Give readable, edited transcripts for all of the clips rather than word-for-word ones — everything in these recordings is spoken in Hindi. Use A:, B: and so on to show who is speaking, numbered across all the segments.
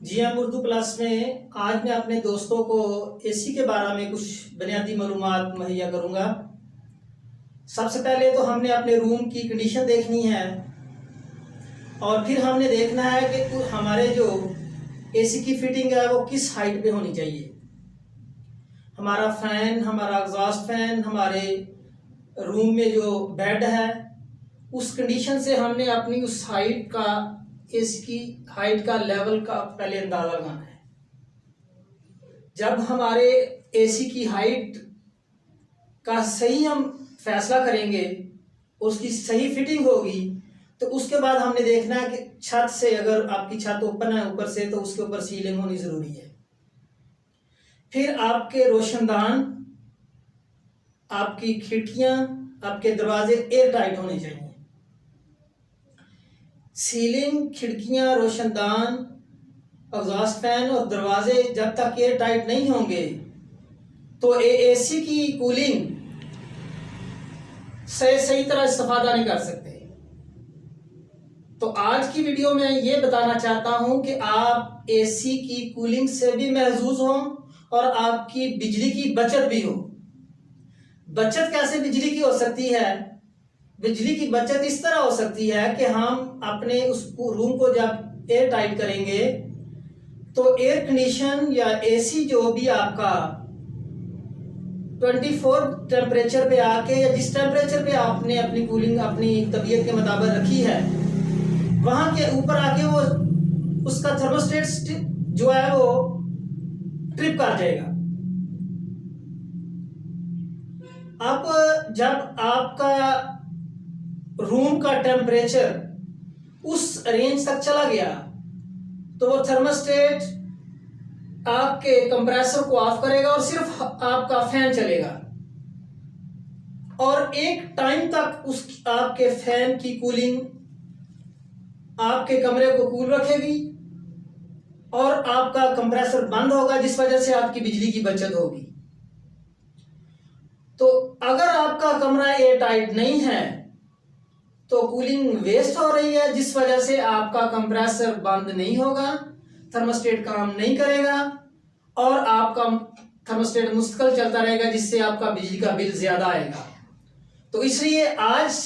A: GM उर्दू क्लास में आज मैं अपने दोस्तों को एसी के बारे में कुछ बुनियादी मालूमात मुहैया करूँगा। सबसे पहले तो हमने अपने रूम की कंडीशन देखनी है और फिर हमने देखना है कि हमारे जो एसी की फिटिंग है वो किस हाइट पे होनी चाहिए। हमारा फ़ैन, हमारा एग्जॉस्ट फैन, हमारे रूम में जो बेड है उस कंडीशन से हमने अपनी उस हाइट का, एसी की हाइट का, लेवल का पहले अंदाज़ा लगाना है। जब हमारे एसी की हाइट का सही हम फैसला करेंगे, उसकी सही फिटिंग होगी, तो उसके बाद हमने देखना है कि छत से, अगर आपकी छत ओपन है ऊपर से, तो उसके ऊपर सीलिंग होनी ज़रूरी है। फिर आपके रोशनदान, आपकी खिड़कियां, आपके दरवाजे एयर टाइट होने चाहिए। सीलिंग, खिड़कियां, रोशनदान, एग्जॉस्ट फैन और दरवाजे जब तक एयर टाइट नहीं होंगे तो एसी की कूलिंग से सही तरह इस्तेफादा नहीं कर सकते। तो आज की वीडियो में ये बताना चाहता हूं कि आप एसी की कूलिंग से भी महफूज हों और आपकी बिजली की बचत भी हो। बचत कैसे बिजली की हो सकती है? बिजली की बचत इस तरह हो सकती है कि हम अपने उस रूम को जब एयर टाइट करेंगे तो एयर कंडीशन या एसी जो भी आपका 24 टेम्परेचर पे आके, या जिस टेम्परेचर पे आपने अपनी कूलिंग अपनी तबीयत के मुताबिक रखी है, वहां के ऊपर आके वो उसका थर्मोस्टेट जो है वो ट्रिप कर जाएगा। अब जब आपका रूम का टेम्परेचर उस रेंज तक चला गया तो वो थर्मोस्टेट आपके कंप्रेसर को ऑफ करेगा और सिर्फ आपका फैन चलेगा, और एक टाइम तक उस आपके फैन की कूलिंग आपके कमरे को कूल रखेगी और आपका कंप्रेसर बंद होगा, जिस वजह से आपकी बिजली की बचत होगी। तो अगर आपका कमरा एयर टाइट नहीं है तो कूलिंग वेस्ट हो रही है, जिस वजह से आपका कंप्रेसर बंद नहीं होगा, थर्मोस्टेट काम नहीं करेगा और आपका थर्मोस्टेट मुस्तकिल चलता रहेगा, जिससे आपका बिजली का बिल ज्यादा आएगा। तो इसलिए आज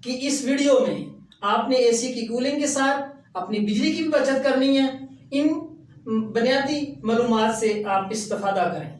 A: की इस वीडियो में आपने एसी की कूलिंग के साथ अपनी बिजली की भी बचत करनी है। इन बुनियादी मालूमात से आप इस्तेफादा करें।